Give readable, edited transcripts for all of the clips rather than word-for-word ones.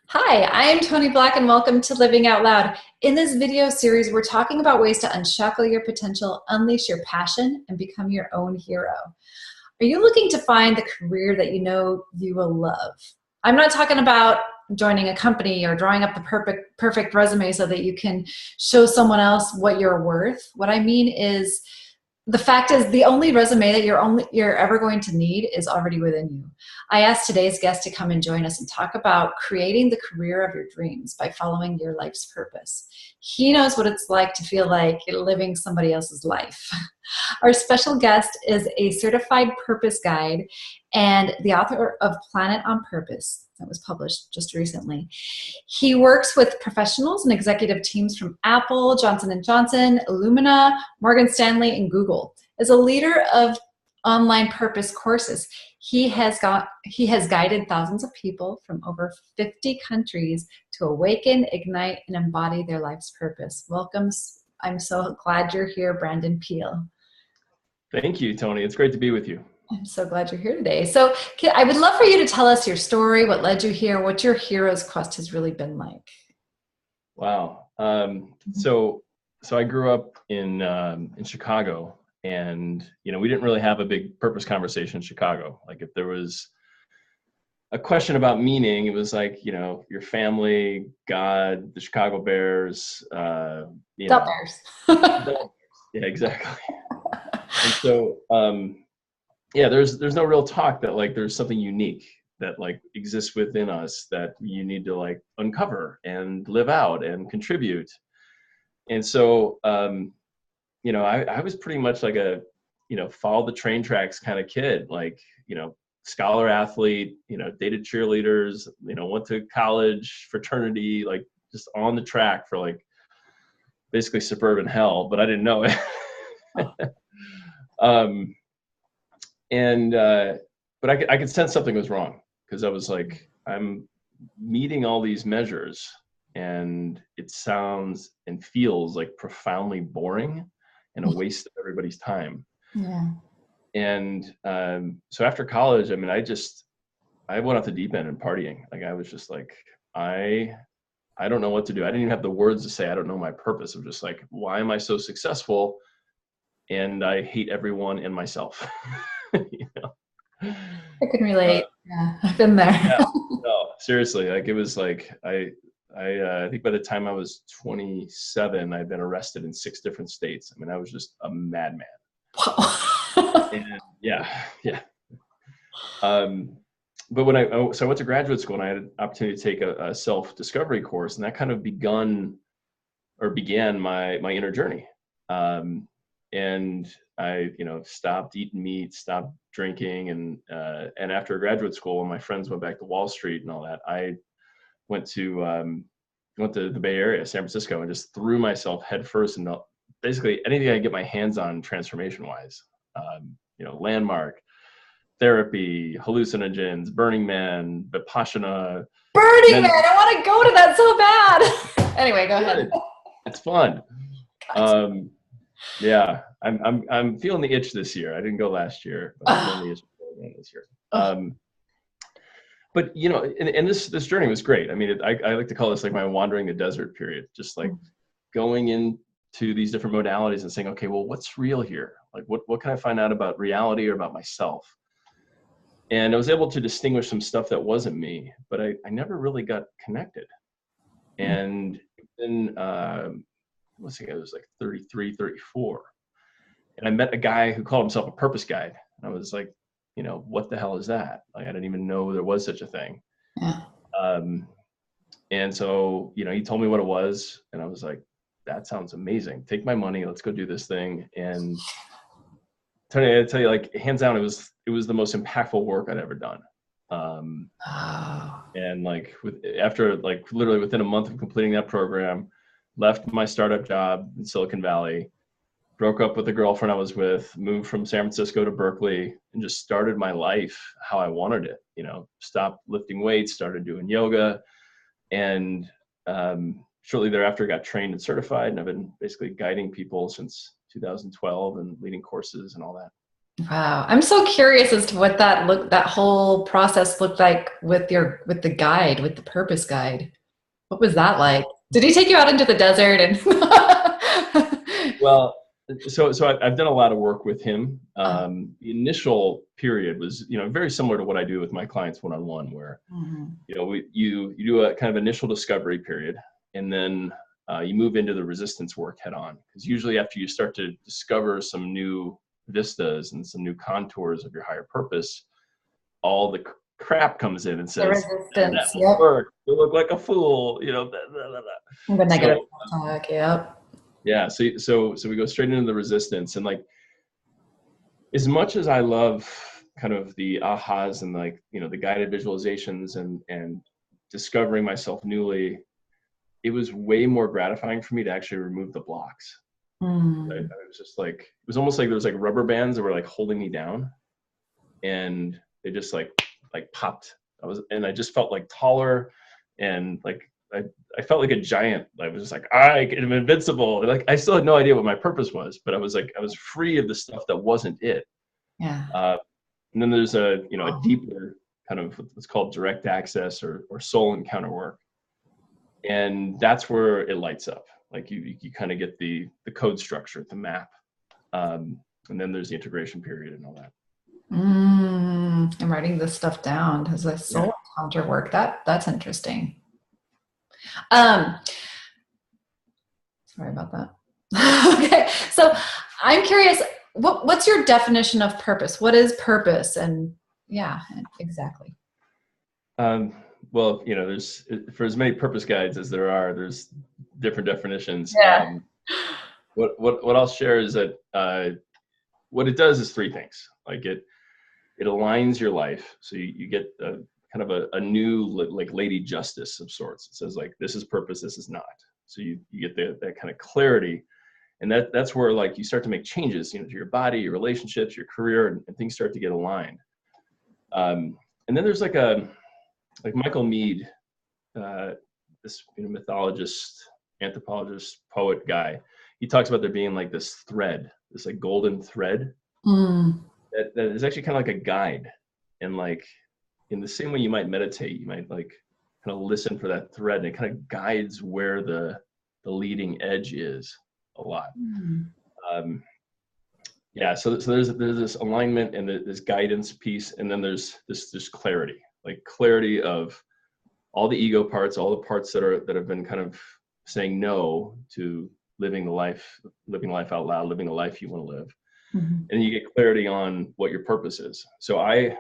Hi, I am Toni Black and welcome to Living Out Loud. In this video series, we're talking about ways to unshackle your potential, unleash your passion, and become your own hero. Are you looking to find the career that you know you will love? I'm not talking about joining a company or drawing up the perfect resume so that you can show someone else what you're worth. What I mean is the fact is the only resume that you're ever going to need is already within you. I asked today's guest to come and join us and talk about creating the career of your dreams by following your life's purpose. He knows what it's like to feel like you're living somebody else's life. Our special guest is a certified purpose guide and the author of Planet on Purpose that was published just recently. He works with professionals and executive teams from Apple, Johnson & Johnson, Illumina, Morgan Stanley, and Google. As a leader of online purpose courses, he has guided thousands of people from over 50 countries to awaken, ignite, and embody their life's purpose. Welcome. I'm so glad you're here, Brandon Peele. Thank you, Toni. It's great to be with you. I'm so glad you're here today. So I would love for you to tell us your story, what led you here, what your hero's quest has really been like. Wow. So I grew up in Chicago, and we didn't really have a big purpose conversation in Chicago. Like if there was a question about meaning, it was like your family, God, the Chicago Bears. Stop Bears. Yeah, exactly. And so yeah, there's no real talk that like there's something unique that like exists within us that you need to like uncover and live out and contribute. And so I was pretty much like a follow the train tracks kind of kid, like scholar athlete, dated cheerleaders, went to college, fraternity, like just on the track for like basically suburban hell, but I didn't know it. But I could sense something was wrong, because I was like, I'm meeting all these measures and it sounds and feels like profoundly boring and a waste of everybody's time. Yeah. And so after college, I mean, I went off the deep end and partying. Like I was just like, I don't know what to do. I didn't even have the words to say, I don't know my purpose. I'm just like, why am I so successful? And I hate everyone and myself. you know? I can relate. Yeah, I've been there. Yeah, no, seriously. Like it was like I think by the time I was 27, I'd been arrested in 6 different states. I mean, I was just a madman. Wow. And yeah. But so I went to graduate school and I had an opportunity to take a self-discovery course, and that kind of began my inner journey. And I, stopped eating meat, stopped drinking, and after graduate school, when my friends went back to Wall Street and all that, I went to the Bay Area, San Francisco, and just threw myself headfirst into basically anything I could get my hands on transformation-wise. Landmark, therapy, hallucinogens, Burning Man, Vipassana. Burning Man. I want to go to that so bad. Anyway, go ahead. It's fun. Yeah, I'm feeling the itch this year. I didn't go last year, but I'm feeling the itch this year. But and this journey was great. I mean, I like to call this like my wandering the desert period, just like going into these different modalities and saying, okay, well, what's real here? Like, what can I find out about reality or about myself? And I was able to distinguish some stuff that wasn't me, but I never really got connected. And then let's see, I was like 33, 34. And I met a guy who called himself a purpose guide. And I was like, what the hell is that? Like, I didn't even know there was such a thing. Yeah. And so, he told me what it was. And I was like, that sounds amazing. Take my money. Let's go do this thing. And Tony, I tell you, like, hands down, it was the most impactful work I'd ever done. And like after like literally within a month of completing that program, left my startup job in Silicon Valley, broke up with the girlfriend I was with, moved from San Francisco to Berkeley, and just started my life how I wanted it. Stopped lifting weights, started doing yoga, and shortly thereafter got trained and certified. And I've been basically guiding people since 2012 and leading courses and all that. Wow. I'm so curious as to what that whole process looked like with with the guide, with the purpose guide. What was that like? Did he take you out into the desert and Well, so I've done a lot of work with him. Oh. The initial period was, very similar to what I do with my clients one-on-one, where, Mhm. you do a kind of initial discovery period, and then you move into the resistance work head on. Because usually after you start to discover some new vistas and some new contours of your higher purpose, all the crap comes in and The says, that resistance. won't Yep. work. You look like a fool. Blah, blah, blah, blah. The negative So talk. Yep. yeah, so we go straight into the resistance, and like, as much as I love kind of the ahas and like, the guided visualizations and discovering myself newly, it was way more gratifying for me to actually remove the blocks. Right? Mm. It was just like, it was almost like there was like rubber bands that were like holding me down, and they just like popped. And I just felt like taller, and like I felt like a giant. I was just like, I am invincible. Like, I still had no idea what my purpose was, but I was like, I was free of the stuff that wasn't it. Yeah. Uh, and then there's a deeper kind of what's called direct access or soul encounter work. And that's where it lights up. Like you kind of get the code structure, the map. And then there's the integration period and all that. I'm writing this stuff down as a Yeah. soul encounter work. That's interesting. Um, Sorry about that. Okay, so I'm curious. What's your definition of purpose? What is purpose? And yeah, exactly. Um, well, there's, for as many purpose guides as there are, there's different definitions. Yeah. What I'll share is that what it does is three things. Like it aligns your life, so you get kind of a new like Lady Justice of sorts. It says like, this is purpose, this is not. So you get that kind of clarity, and that's where like you start to make changes, to your body, your relationships, your career, and things start to get aligned. And then there's like Michael Meade, this mythologist, anthropologist, poet guy. He talks about there being like this thread, this like golden thread Mm. that is actually kind of like a guide. And like, in the same way you might meditate, you might like kind of listen for that thread, and it kind of guides where the leading edge is a lot. Mm. Yeah, so there's this alignment and this guidance piece, and then there's this clarity, like clarity of all the ego parts, all the parts that have been kind of saying no to living life out loud, living the life you want to live. Mhm. And you get clarity on what your purpose is. So the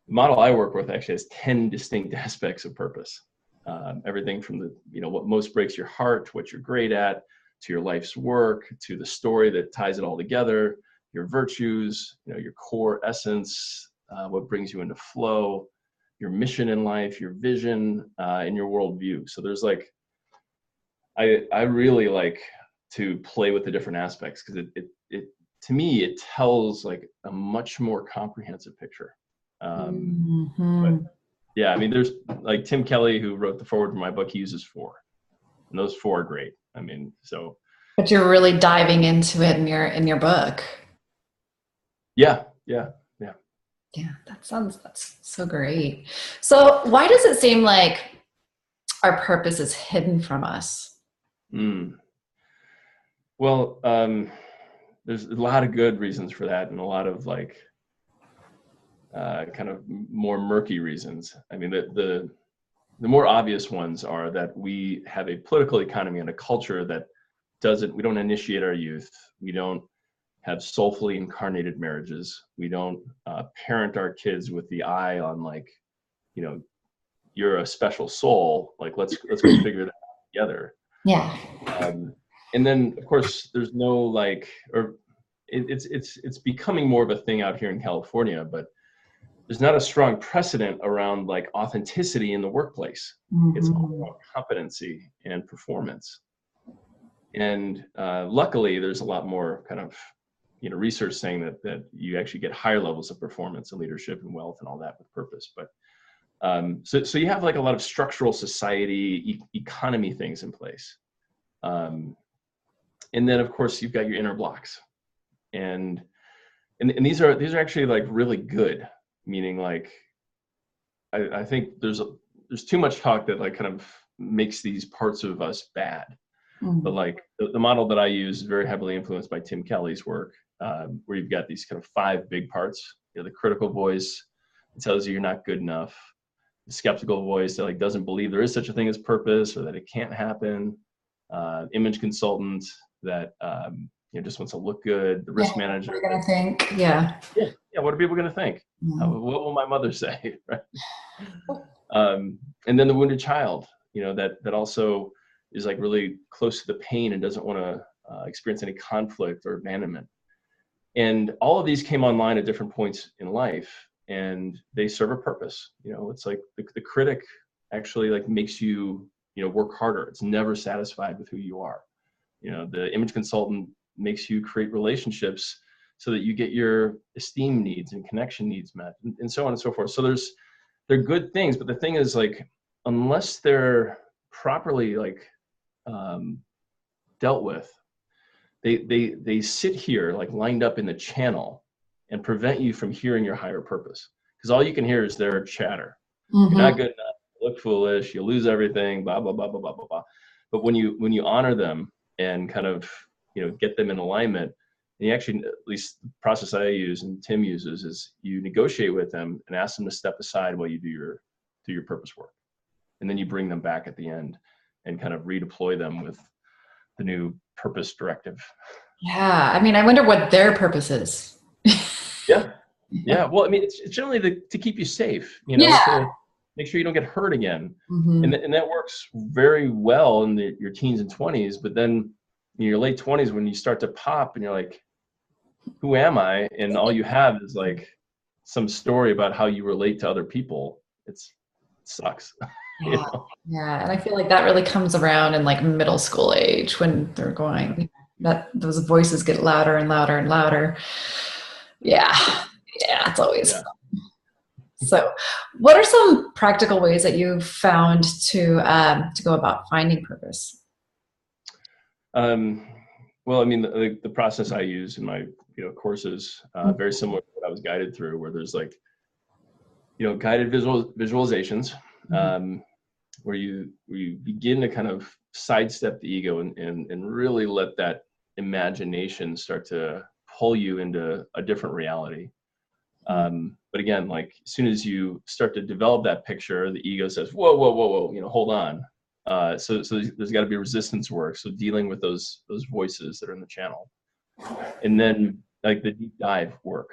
model I work with actually has 10 distinct aspects of purpose. Everything from what most breaks your heart, what you're great at, to your life's work, to the story that ties it all together, your virtues, your core essence, what brings you into flow, your mission in life, your vision, and your worldview. So there's like, I really like to play with the different aspects, because it to me, it tells like a much more comprehensive picture. But Mhm. yeah, I mean, there's like Tim Kelly, who wrote the foreword for my book, he uses 4, and those 4 are great. I mean, so But you're really diving into it in your book. yeah. Yeah, that's so great. So why does it seem like our purpose is hidden from us? Mm. Well, there's a lot of good reasons for that, and a lot of like kind of more murky reasons. I mean, the more obvious ones are that we have a political economy and a culture that we don't initiate our youth. We don't have soulfully incarnated marriages. We don't parent our kids with the eye on like, you're a special soul. Like, let's go figure that out together. Yeah. And then of course there's no like, or it's becoming more of a thing out here in California, but there's not a strong precedent around like authenticity in the workplace. It's all Mhm. about competency and performance. And luckily, there's a lot more kind of research saying that you actually get higher levels of performance and leadership and wealth and all that with purpose. But so you have like a lot of structural society economy things in place, and then of course you've got your inner blocks, and and these are actually like really good, meaning like I think there's too much talk that like kind of makes these parts of us bad. But like the model that I use is very heavily influenced by Tim Kelly's work, where you've got these kind of 5 big parts. The critical voice that tells you you're not good enough, the skeptical voice that like doesn't believe there is such a thing as purpose or that it can't happen, image consultant that just wants to look good, the risk manager. What are you gonna think? Yeah. Yeah. What are people gonna think? What will my mother say? Right. And then the wounded child, that also is like really close to the pain and doesn't want to experience any conflict or abandonment. And all of these came online at different points in life, and they serve a purpose. It's like the critic actually like makes you, work harder. It's never satisfied with who you are. The image consultant makes you create relationships so that you get your esteem needs and connection needs met, and so on and so forth. So they're good things, but the thing is, like, unless they're properly like dealt with, they sit here like lined up in the channel and prevent you from hearing your higher purpose, because all you can hear is their chatter. You're not good enough, you look foolish, you lose everything, blah blah blah blah blah blah blah. But when you honor them and kind of get them in alignment, and you actually, at least the process I use and Tim uses, is you negotiate with them and ask them to step aside while you do your purpose work, and then you bring them back at the end and kind of redeploy them with the new purpose directive. Yeah. I mean, I wonder what their purpose is. Yeah. Well, I mean, it's generally to keep you safe, to make sure you don't get hurt again. And that works very well in your teens and 20s. But then in your late 20s, when you start to pop and you're like, who am I? And all you have is like some story about how you relate to other people. It sucks. Yeah. And I feel like that really comes around in like middle school age, when they're going, that those voices get louder and louder and louder. Yeah. It's always fun. So what are some practical ways that you've found to go about finding purpose? Well, I mean, the process I use in my courses, very similar to what I was guided through, where there's like guided visualizations, where you begin to kind of sidestep the ego and really let that imagination start to pull you into a different reality. But again, like, as soon as you start to develop that picture, the ego says, whoa, hold on. So there's got to be resistance work. So dealing with those voices that are in the channel, and then like the deep dive work,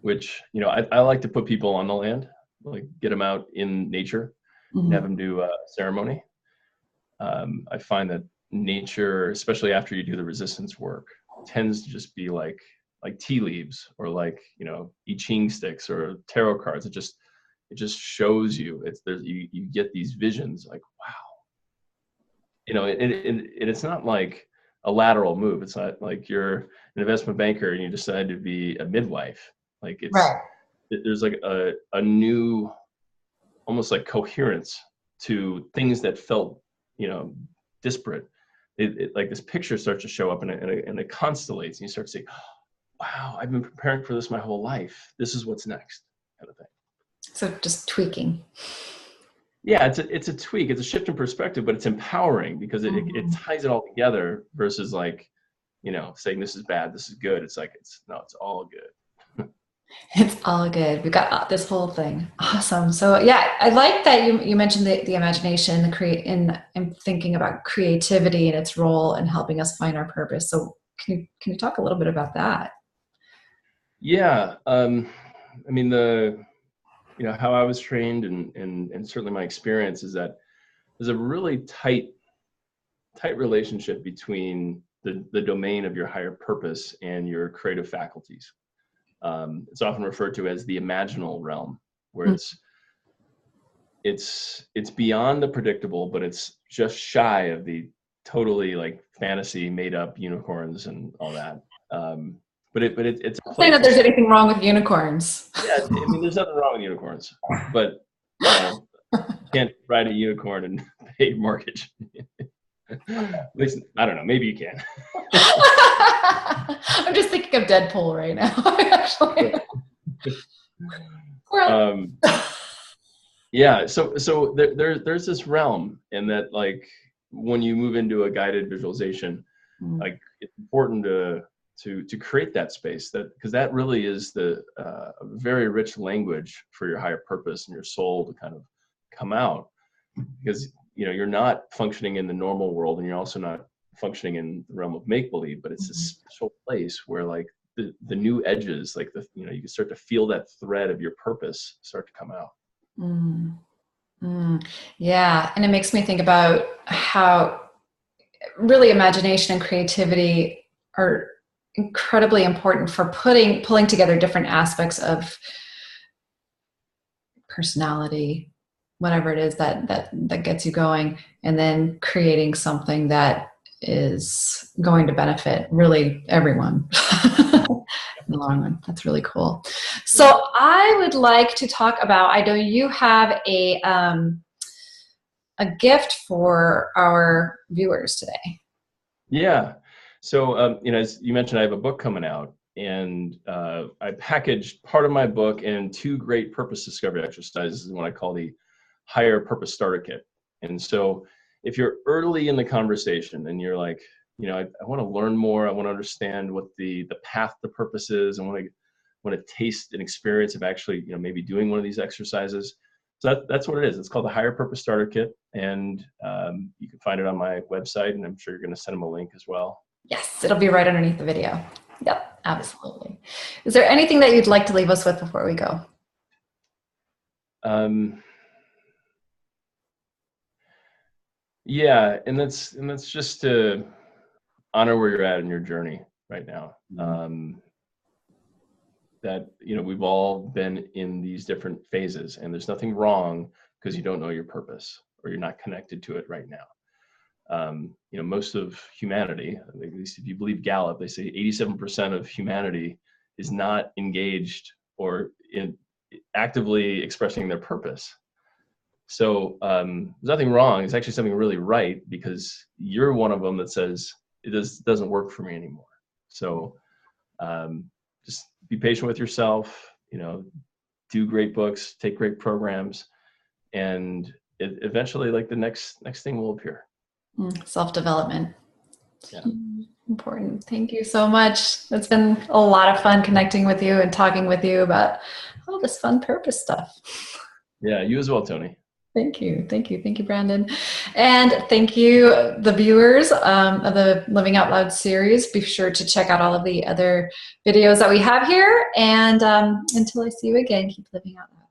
which, I like to put people on the land, like get them out in nature and have them do a ceremony. I find that nature, especially after you do the resistance work, tends to just be like tea leaves, or like, I Ching sticks or tarot cards. It just shows you. You get these visions like, wow. And it's not like a lateral move. It's not like you're an investment banker and you decide to be a midwife. Like, there's like a new, almost like coherence to things that felt, disparate. It like this picture starts to show up and it constellates, and you start to say, wow, I've been preparing for this my whole life. This is what's next, kind of thing. So just tweaking. Yeah, it's a tweak. It's a shift in perspective, but it's empowering, because it ties it all together, versus like, saying this is bad, this is good. It's like, it's all good. It's all good. We've got this whole thing. Awesome. So yeah, I like that you mentioned the imagination, in thinking about creativity and its role in helping us find our purpose. So can you talk a little bit about that? Yeah. I mean, how I was trained, and certainly my experience, is that there's a really tight relationship between the domain of your higher purpose and your creative faculties. It's often referred to as the imaginal realm, where it's beyond the predictable, but it's just shy of the totally like fantasy made up unicorns and all that. But it's I'm saying that there's anything wrong with unicorns. Yeah, I mean, there's nothing wrong with unicorns, but you can't ride a unicorn and pay your mortgage. At least, I don't know, maybe you can. I'm just thinking of Deadpool right now, actually. Yeah, so there's this realm, and that like when you move into a guided visualization, like it's important to create that space, that because that really is the very rich language for your higher purpose and your soul to kind of come out, because you're not functioning in the normal world, and you're also not functioning in the realm of make-believe, but it's a special place where like the new edges, like you can start to feel that thread of your purpose start to come out. Yeah, and it makes me think about how really imagination and creativity are incredibly important for pulling together different aspects of personality, whatever it is that gets you going, and then creating something that is going to benefit really everyone in the long run. That's really cool. So I would like to talk about, I know you have a gift for our viewers today. Yeah. So, as you mentioned, I have a book coming out, and I packaged part of my book in 2 great purpose discovery exercises in what I call the Higher Purpose Starter Kit. And so if you're early in the conversation and you're like, I want to learn more, I want to understand what the path to purpose is, I want to taste an experience of actually, maybe doing one of these exercises. So that's what it is. It's called the Higher Purpose Starter Kit, and you can find it on my website, and I'm sure you're going to send them a link as well. Yes, it'll be right underneath the video. Yep, absolutely. Is there anything that you'd like to leave us with before we go? Yeah, and that's just to honor where you're at in your journey right now. That we've all been in these different phases, and there's nothing wrong because you don't know your purpose or you're not connected to it right now. Most of humanity, at least if you believe Gallup, they say 87% of humanity is not engaged or actively expressing their purpose. So there's nothing wrong. It's actually something really right, because you're one of them that says it doesn't work for me anymore. So just be patient with yourself, do great books, take great programs, and eventually like the next thing will appear. Self-development. Yeah. Important. Thank you so much. It's been a lot of fun connecting with you and talking with you about all this fun purpose stuff. Yeah, you as well, Toni. Thank you. Thank you. Thank you, Brandon. And thank you, the viewers of the Living Out Loud series. Be sure to check out all of the other videos that we have here. And until I see you again, keep living out loud.